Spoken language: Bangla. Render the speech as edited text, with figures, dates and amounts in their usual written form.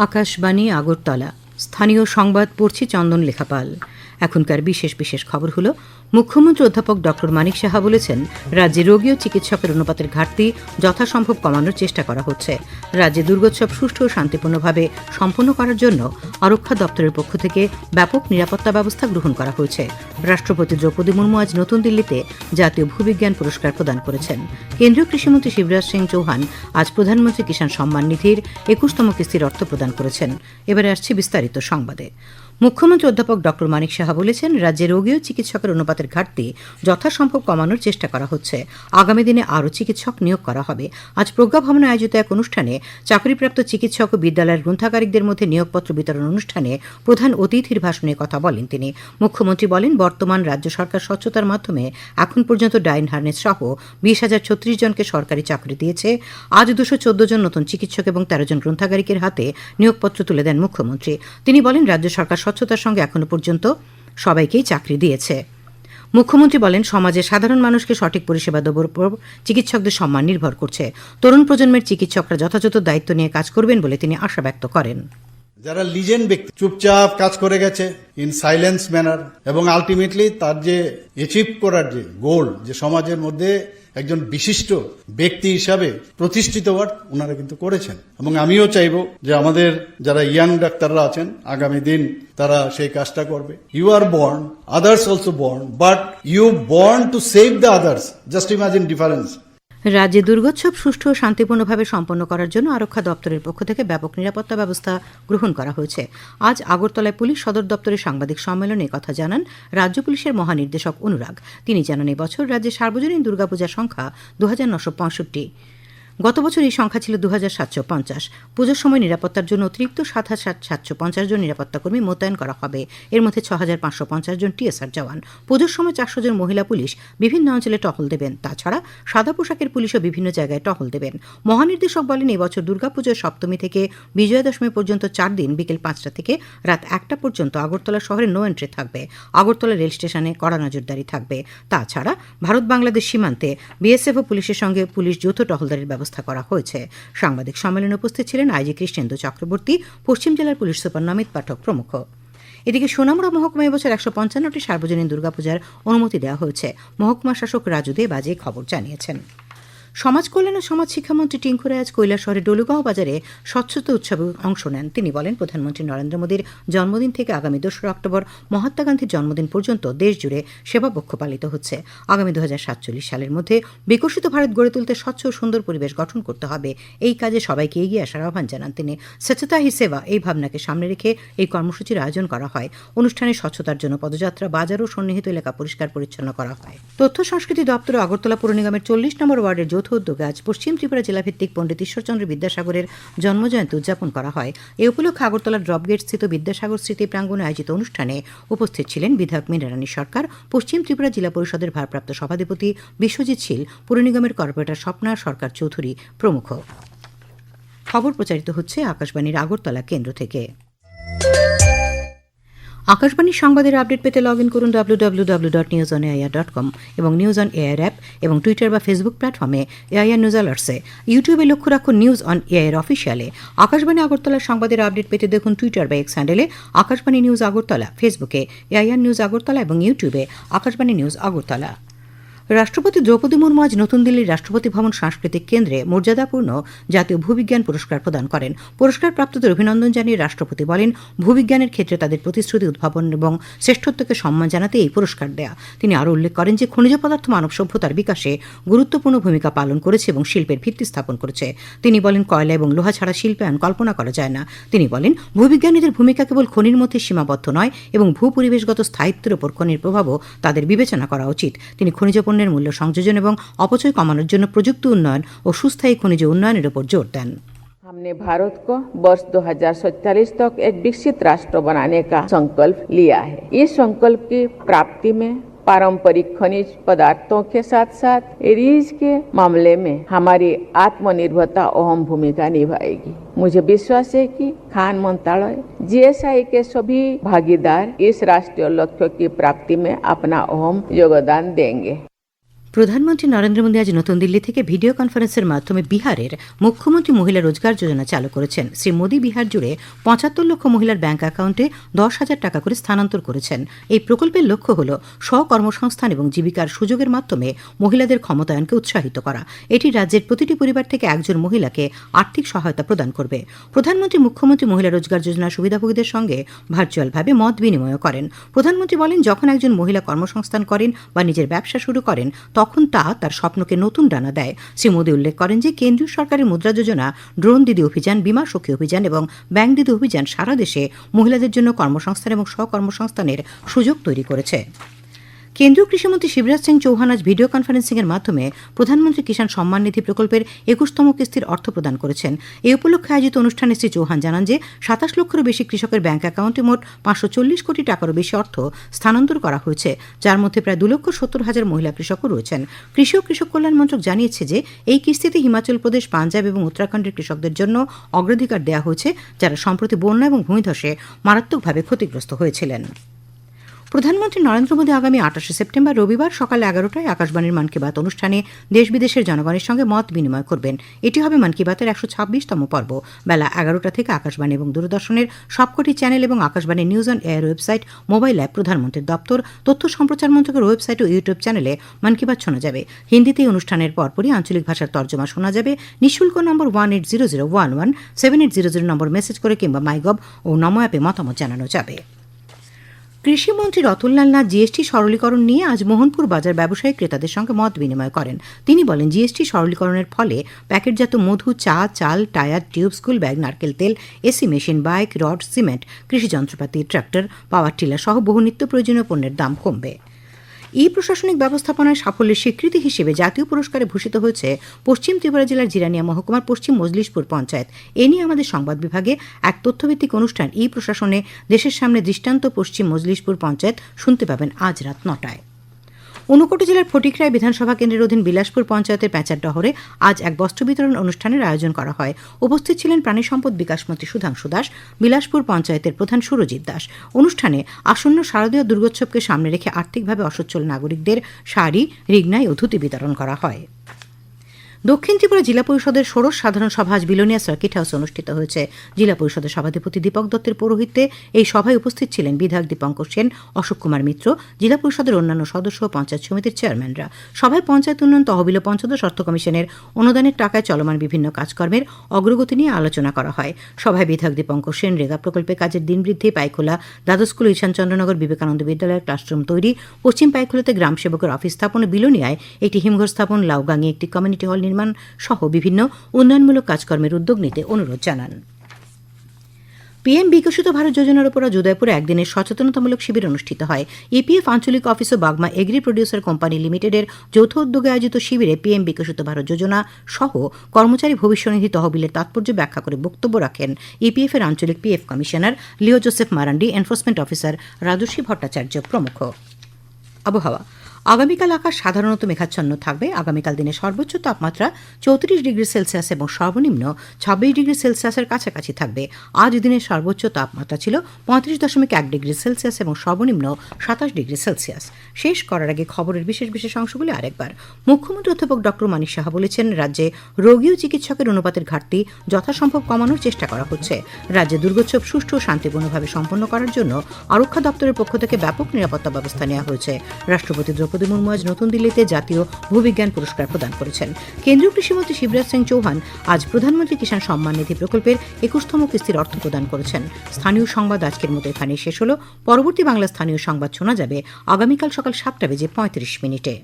আকাশবাণী আগরতলা। স্থানীয় সংবাদ পড়ছি চন্দন লেখাপাল। এখনকার বিশেষ বিশেষ খবর হলো, মুখ্যমন্ত্রী অধ্যাপক ডক্টর মানিক সাহা বলেছেন, রাজ্যে রোগী ও চিকিৎসকের অনুপাতের ঘাটতি যথাসম্ভব কমানোর চেষ্টা করা হচ্ছে। রাজ্যে দুর্গোৎসব সুষ্ঠু ও শান্তিপূর্ণভাবে সম্পন্ন করার জন্য আরক্ষা দপ্তরের পক্ষ থেকে ব্যাপক নিরাপত্তা ব্যবস্থা গ্রহণ করা হয়েছে। রাষ্ট্রপতি দ্রৌপদী মুর্মু আজ নতুন দিল্লিতে জাতীয় ভূবিজ্ঞান পুরস্কার প্রদান করেছেন। কেন্দ্রীয় কৃষিমন্ত্রী শিবরাজ সিং চৌহান আজ প্রধানমন্ত্রী কিষাণ সম্মান নিধির ২১তম কিস্তির অর্থ প্রদান করেছেন। এবারে আসছে বিস্তারিত সংবাদে। মুখ্যমন্ত্রী অধ্যাপক ডক্টর মানিক সাহা বলেছেন, রাজ্যে রোগী ও চিকিৎসকের অনুপাতের ঘাটতি যথাসম্ভব কমানোর চেষ্টা করা হচ্ছে। আগামী দিনে আরও চিকিৎসক নিয়োগ করা হবে। আজ প্রজ্ঞা ভবনে আয়োজিত এক অনুষ্ঠানে চাকরিপ্রাপ্ত চিকিৎসক ও বিদ্যালয়ের গ্রন্থাগারিকদের মধ্যে নিয়োগপত্র বিতরণ অনুষ্ঠানে প্রধান অতিথির ভাষণে কথা বলেন তিনি। মুখ্যমন্ত্রী বলেন, বর্তমান রাজ্য সরকার স্বচ্ছতার মাধ্যমে এখন পর্যন্ত ডাইন হার্নেস সহ ২০,০৩৬ জনকে সরকারি চাকরি দিয়েছে। আজ ২১৪ জন নতুন চিকিৎসক এবং ১৩ জন গ্রন্থাগারিকের হাতে নিয়োগপত্র তুলে দেন মুখ্যমন্ত্রী। তিনি বলেন, রাজ্য সরকার স্বচ্ছতার সঙ্গে এখনো পর্যন্ত সবাইকেই চাকরি দিয়েছে। মুখ্যমন্ত্রী বলেন, সমাজে সাধারণ মানুষকে সঠিক পরিষেবা দেওয়ার উপর চিকিৎসকদের সম্মান নির্ভর করছে। তরুণ প্রজন্মের চিকিৎসকরা যথাযথ দায়িত্ব নিয়ে কাজ করবেন বলে তিনি আশা ব্যক্ত করেন। যারা লিজেন্ড ব্যক্তি চুপচাপ কাজ করে গেছে ইন সাইলেন্স ম্যানার, এবং আলটিমেটলি তার যে অ্যাচিভ করার যে গোল, যে সমাজের মধ্যে একজন বিশিষ্ট ব্যক্তি হিসাবে প্রতিষ্ঠিত হওয়ার ওনারা কিন্তু করেছেন। এবং আমিও চাইব যে আমাদের যারা ইয়াং ডাক্তাররা আছেন, আগামী দিন তারা সেই কাজটা করবে। You are born, others also born, but you born to save the others. Just imagine difference. রাজ্যে দুর্গোৎসব সুষ্ঠু ও শান্তিপূর্ণভাবে সম্পন্ন করার জন্য আরক্ষা দপ্তরের পক্ষ থেকে ব্যাপক নিরাপত্তা ব্যবস্থা গ্রহণ করা হয়েছে। আজ আগরতলায় পুলিশ সদর দপ্তরের সাংবাদিক সম্মেলনে কথা জানান রাজ্য পুলিশের মহানির্দেশক অনুরাগ। তিনি জানান, এবছর রাজ্যে সার্বজনীন দুর্গাপূজার সংখ্যা ২,৯৬৫। গত বছর এই সংখ্যা ছিল ২,৭৫০। পুজোর সময় নিরাপত্তার জন্য অতিরিক্ত ৭,৭৫০ জন নিরাপত্তাকর্মী মোতায়েন করা হবে। এর মধ্যে ৬,৫৫০ জন টিএসআর জওয়ান। পুজোর সময় ৪০০ জন মহিলা পুলিশ বিভিন্ন অঞ্চলে টহল দেবেন। তাছাড়া সাদা পোশাকের পুলিশও বিভিন্ন জায়গায় টহল দেবেন। মহানির্দেশক বলেন, এবছর দুর্গাপুজোর সপ্তমী থেকে বিজয়া দশমী পর্যন্ত ৪ দিন বিকেল ৫টা থেকে রাত ১টা পর্যন্ত আগরতলা শহরে নো এন্ট্রি থাকবে। আগরতলা রেল স্টেশনে কড়া নজরদারি থাকবে। তাছাড়া ভারত বাংলাদেশ সীমান্তে বিএসএফ ও পুলিশের সঙ্গে পুলিশ যৌথ টহলদারির ব্যবস্থা করা হয়েছে। সাংবাদিক সম্মেলনে উপস্থিত ছিলেন আইজি কৃষ্ণেন্দু চক্রবর্তী, পশ্চিম জেলার পুলিশ সুপার নমিত পাঠক প্রমুখ। এদিকে সোনামুড়া মহকুমা এবছর ১৫৫টি সার্বজনীন দুর্গাপূজার অনুমতি দেওয়া হয়েছে। মহকুমা শাসক রাজু দে বাজে খবর জানিয়েছেন। সমাজ কল্যাণ ও সমাজ শিক্ষামন্ত্রী টিঙ্কু রায় আজ কৈলাসহরের ডলুগাঁও বাজারে স্বচ্ছতা উৎসবে অংশ নেন। তিনি বলেন, প্রধানমন্ত্রী নরেন্দ্র মোদীর জন্মদিন থেকে আগামী ২রা অক্টোবর মহাত্মা গান্ধীর জন্মদিন পর্যন্ত দেশজুড়ে সেবা পক্ষ পালিত হচ্ছে। আগামী ২০৪৭ সালের মধ্যে বিকশিত ভারত গড়ে তুলতে স্বচ্ছ ও সুন্দর পরিবেশ গঠন করতে হবে। এই কাজে সবাইকে এগিয়ে আসার আহ্বান জানান তিনি। স্বচ্ছতা হি সেবা এই ভাবনাকে সামনে রেখে এই কর্মসূচির আয়োজন করা হয়। অনুষ্ঠানে স্বচ্ছতার জন্য পদযাত্রা, বাজার ও সন্নিহিত এলাকা পরিষ্কার পরিচ্ছন্ন করা হয়। তথ্য সংস্কৃতি দপ্তর আগরতলা পুর নিগমের ৪০ নম্বর ওয়ার্ডের যৌথ উদ্যোগে আজ পশ্চিম ত্রিপুরা জেলাভিত্তিক পণ্ডিত ঈশ্বরচন্দ্র বিদ্যাসাগরের জন্মজয়ন্তী উদযাপন করা হয়। এই উপলক্ষে আগরতলার ড্রপগেট স্থিত বিদ্যাসাগর স্মৃতি প্রাঙ্গণে আয়োজিত অনুষ্ঠানে উপস্থিত ছিলেন বিধায়ক মীনারানী সরকার, পশ্চিম ত্রিপুরা জেলা পরিষদের ভারপ্রাপ্ত সভাধিপতি বিশ্বজিৎ শীল, পুর নিগমের কর্পোরেটর স্বপ্না সরকার চৌধুরী প্রমুখ। খবর প্রচারিত হচ্ছে আকাশবাণীর আগরতলা কেন্দ্র থেকে। আকাশবাণীর সংবাদের আপডেট পেতে লগ ইন করুন www.newsonair.com এবং নিউজ অন এয়ার অ্যাপ এবং টুইটার বা ফেসবুক প্ল্যাটফর্মে এআইআর নিউজ অ্যালার্টসে। ইউটিউবে লক্ষ্য রাখুন নিউজ অন এয়ার অফিসিয়ালে। আকাশবাণী আগরতলার সংবাদের আপডেট পেতে দেখুন টুইটার বা এক্স হ্যান্ডেলে আকাশবাণী নিউজ আগরতলা, ফেসবুকে এআইআর নিউজ আগরতলা এবং ইউটিউবে আকাশবাণী নিউজ আগরতলা। রাষ্ট্রপতি দ্রৌপদী মুর্মু আজ নতুন দিল্লির রাষ্ট্রপতি ভবন সাংস্কৃতিক কেন্দ্রে মর্যাদাপূর্ণ জাতীয় ভূবিজ্ঞান পুরস্কার প্রদান করেন। পুরস্কারপ্রাপ্তদের অভিনন্দন জানিয়ে রাষ্ট্রপতি বলেন, ভূবিজ্ঞানের ক্ষেত্রে তাদের প্রতিশ্রুতি, উদ্ভাবন এবং শ্রেষ্ঠত্বকে সম্মান জানাতে এই পুরস্কার দেয়া। তিনি আরও উল্লেখ করেন যে খনিজ পদার্থ মানব সভ্যতার বিকাশে গুরুত্বপূর্ণ ভূমিকা পালন করেছে এবং শিল্পের ভিত্তি স্থাপন করেছে। তিনি বলেন, কয়লা এবং লোহা ছাড়া শিল্পায়ন কল্পনা করা যায় না। তিনি বলেন, ভূবিজ্ঞানীদের ভূমিকা কেবল খনির মধ্যে সীমাবদ্ধ নয় এবং ভূপরিবেশগত স্থায়িত্বের উপর খনির প্রভাবও তাদের বিবেচনা করা উচিত। তিনি খনিজ মূল্য সংযোজন এবং অপচয় কমানোর জন্য প্রযুক্তি উন্নয়ন ও সুস্থায়ী খনিজ উন্নয়নের উপর জোর দেন। हमने भारत को वर्ष 2047 तक एक विकसित राष्ट्र बनाने का संकल्प लिया है। इस संकल्प की प्राप्ति में पारंपरिक खनिज पदार्थों के साथ साथ रीज के मामले में हमारी आत्मनिर्भरता अहम भूमिका निभाएगी। मुझे विश्वास है कि खान मंत्रालय, जीएसआई के सभी भागीदार इस राष्ट्रीय लक्ष्य की प्राप्ति में अपना अहम योगदान देंगे। প্রধানমন্ত্রী নরেন্দ্র মোদী আজ নতুন দিল্লি থেকে ভিডিও কনফারেন্সের মাধ্যমে বিহারের মুখ্যমন্ত্রী মহিলা রোজগার যোজনা চালু করেছেন। শ্রী মোদী বিহার জুড়ে ৭৫ লক্ষ মহিলার ব্যাংক অ্যাকাউন্টে ১০,০০০ টাকা করে স্থানান্তর করেছেন। এই প্রকল্পের লক্ষ্য হল স্বকর্মসংস্থান এবং জীবিকার সুযোগের মাধ্যমে মহিলাদের ক্ষমতায়নকে উৎসাহিত করা। এটি রাজ্যের প্রতিটি পরিবার থেকে একজন মহিলাকে আর্থিক সহায়তা প্রদান করবে। প্রধানমন্ত্রী মুখ্যমন্ত্রী মহিলা রোজগার যোজনার সুবিধাভোগীদের সঙ্গে ভার্চুয়ালভাবে মত বিনিময় করেন। প্রধানমন্ত্রী বলেন, যখন একজন মহিলা কর্মসংস্থান করেন বা নিজের ব্যবসা শুরু করেন তখন তা তার স্বপ্নকে নতুন ডানা দেয়। শ্রী মোদী উল্লেখ করেন যে কেন্দ্রীয় সরকারের মুদ্রা যোজনা, ড্রোন দিদি অভিযান, বীমা সখী অভিযান এবং ব্যাংক দিদি অভিযান সারা দেশে মহিলাদের জন্য কর্মসংস্থান এবং স্বকর্মসংস্থানের সুযোগ তৈরি করেছে। কেন্দ্রীয় কৃষিমন্ত্রী শিবরাজ সিং চৌহান আজ ভিডিও কনফারেন্সিংয়ের মাধ্যমে প্রধানমন্ত্রী কিষাণ সম্মান নিধি প্রকল্পের ২১তম কিস্তির অর্থ প্রদান করেছেন। এই উপলক্ষে আয়োজিত অনুষ্ঠানে শ্রী চৌহান জানান যে ২৭ লক্ষেরও বেশি কৃষকের ব্যাংক অ্যাকাউন্টে মোট ৫৪০ কোটি টাকারও বেশি অর্থ স্থানান্তর করা হয়েছে, যার মধ্যে প্রায় ২,৭০,০০০ মহিলা কৃষকও রয়েছেন। কৃষি ও কৃষক কল্যাণ মন্ত্রক জানিয়েছে যে এই কিস্তিতে হিমাচল প্রদেশ, পাঞ্জাব এবং উত্তরাখণ্ডের কৃষকদের জন্য অগ্রাধিকার দেওয়া হয়েছে, যারা সম্প্রতি বন্যা এবং ভূমিধসে মারাত্মকভাবে ক্ষতিগ্রস্ত হয়েছিলেন। প্রধানমন্ত্রী নরেন্দ্র মোদী আগামী ২৮ সেপ্টেম্বর রবিবার সকাল ১১টায় আকাশবাণীর মন কি বাত অনুষ্ঠানে দেশ বিদেশের জনগণের সঙ্গে মত বিনিময় করবেন। এটি হবে মন কি বাতের ১২৬তম পর্ব। বেলা ১১টা থেকে আকাশবাণী এবং দূরদর্শনের সবকটি চ্যানেল এবং Akashvani news on air website, mobile app, প্রধানমন্ত্রীর দপ্তর, তথ্য সম্প্রচার মন্ত্রকের ওয়েবসাইট ও ইউটিউব চ্যানেলে মন কি বাত শোনা যাবে। হিন্দিতে অনুষ্ঠানের পরপরই আঞ্চলিক ভাষার তর্জমা শোনা যাবে। নিঃশুল্ক নম্বর 1800117800 নম্বর মেসেজ করে কিংবা মাইগভ ও নমো অ্যাপে মতামত জানানো যাবে। কৃষিমন্ত্রী রতনলাল নাথ জিএসটি সরলীকরণ নিয়ে আজ মোহনপুর বাজার ব্যবসায়ী ক্রেতাদের সঙ্গে মত বিনিময় করেন। তিনি বলেন, জিএসটি সরলীকরণের ফলে প্যাকেটজাত মধু, চা, চাল, টায়ার, টিউব, স্কুল ব্যাগ, নারকেল তেল, AC machine, bike, rod, cement, কৃষি যন্ত্রপাতি, ট্রাক্টর, পাওয়ার টিলার সহ বহু নিত্য প্রয়োজনীয় পণ্যের দাম কমবে। ই প্রশাসনিক ব্যবস্থাপনায় সাফল্যের স্বীকৃতি হিসেবে জাতীয় পুরস্কারে ভূষিত হয়েছে পশ্চিম ত্রিপুরা জেলার জিরানিয়া মহকুমার পশ্চিম মজলিশপুর পঞ্চায়েত। এ নিয়ে আমাদের সংবাদ বিভাগে এক তথ্যভিত্তিক অনুষ্ঠান ই প্রশাসনে দেশের সামনে দৃষ্টান্ত পশ্চিম মজলিশপুর পঞ্চায়েত শুনতে পাবেন আজ রাত ৯টায়। ঊনকোটি জেলার ফটিকরায় বিধানসভা কেন্দ্রের অধীন বিলাসপুর পঞ্চায়েতের প্যাঁচারডহরে আজ এক বস্ত্র বিতরণ অনুষ্ঠানের আয়োজন করা হয়। উপস্থিত ছিলেন প্রাণী সম্পদ বিকাশ মন্ত্রী সুধাংশু দাস, বিলাসপুর পঞ্চায়েতের প্রধান সুরজিৎ দাস। অনুষ্ঠানে আসন্ন শারদীয় দুর্গোৎসবকে সামনে রেখে আর্থিকভাবে অসচ্ছল নাগরিকদের শাড়ি, রিগনাই ও ধুতি বিতরণ করা হয়। দক্ষিণ ত্রিপুরা জেলা পরিষদের ষোড়শ সাধারণ সভা আজ বিলোনিয়া সার্কিট হাউসে অনুষ্ঠিত হয়েছে। জেলা পরিষদের সভাধিপতি দীপক দত্তের পৌরোহিত্যে এই সভায় উপস্থিত ছিলেন বিধায়ক দীপঙ্কর সেন, অশোক কুমার মিত্র, জেলা পরিষদের অন্যান্য সদস্য ও পঞ্চায়েত সমিতির চেয়ারম্যানরা। সভায় পঞ্চায়েত উন্নয়ন তহবিল ও পঞ্চদশ অর্থ কমিশনের অনুদানের টাকায় চলমান বিভিন্ন কাজকর্মের অগ্রগতি নিয়ে আলোচনা করা হয়। সভায় বিধায়ক দীপঙ্কর সেন রেগা প্রকল্পে কাজের দিন বৃদ্ধি, পাইখোলা দ্বাদশ ঈশানচন্দ্রনগর বিবেকানন্দ বিদ্যালয়ের ক্লাসরুম তৈরি, পশ্চিম পাইখোলাতে গ্রাম সেবকের অফিস স্থাপন, বিলোনিয়ায় একটি হিমঘর স্থাপন, লাউগাঙে একটি কমিউনিটি হল নির্মাণ সহ বিভিন্ন উন্নয়নমূলক কাজকর্মের উদ্যোগ নিতে অনুরোধ জানান। পিএম বিকশিত ভারত যোজনার উপর আজ উদয়পুরে একদিনের সচেতনতামূলক শিবির অনুষ্ঠিত হয়। ইপিএফ আঞ্চলিক অফিস ও বাগমা এগ্রি প্রডিউসার কোম্পানি লিমিটেডের যৌথ উদ্যোগে আয়োজিত শিবিরে পিএম বিকশিত ভারত যোজনা সহ কর্মচারী ভবিষ্যনিধি তহবিলের তাৎপর্য ব্যাখ্যা করে বক্তব্য রাখেন ইপিএফ এর আঞ্চলিক PF commissioner Leo Joseph Marandi, enforcement officer Rajaswi Bhattacharya প্রমুখ। আবহাওয়া, আগামীকাল আকাশ সাধারণত মেঘাচ্ছন্ন থাকবে। আগামীকাল দিনে সর্বোচ্চ তাপমাত্রা ৩৪ ডিগ্রি সেলসিয়াস এবং সর্বনিম্ন ২৬ ডিগ্রি সেলসিয়াসের কাছাকাছি থাকবে। আজ দিনের সর্বোচ্চ তাপমাত্রা ছিল ৩৫.১ ডিগ্রি সেলসিয়াস এবং সর্বনিম্ন ২৭ ডিগ্রি সেলসিয়াস। শেষ করার আগে খবরের বিশেষ বিশেষ অংশগুলি আরেকবার। মুখ্যমন্ত্রী অধ্যাপক ডক্টর মানিক সাহা বলেছেন, রাজ্যে রোগী ও চিকিৎসকের অনুপাতের ঘাটতি যথাসম্ভব কমানোর চেষ্টা করা হচ্ছে। রাজ্যে দুর্গোৎসব সুষ্ঠু ও শান্তিপূর্ণভাবে সম্পন্ন করার জন্য আরক্ষা দপ্তরের পক্ষ থেকে ব্যাপক নিরাপত্তা ব্যবস্থা নেওয়া হয়েছে। রাষ্ট্রপতি দ্রৌপদী মুর্মু আজ নতুন দিল্লিতে জাতীয় ভূবিজ্ঞান পুরস্কার প্রদান করেছেন। কেন্দ্রীয় কৃষিমন্ত্রী শিবরাজ সিং চৌহান আজ প্রধানমন্ত্রী কিষাণ সম্মান নিধি প্রকল্পের ২১তম কিস্তির অর্থ প্রদান করেছেন। স্থানীয় সংবাদ আজকের মতো এখানেই শেষ হল। পরবর্তী বাংলা স্থানীয় সংবাদ শোনা যাবে আগামীকাল সকাল ৭টা বেজে ৩৫ মিনিটে।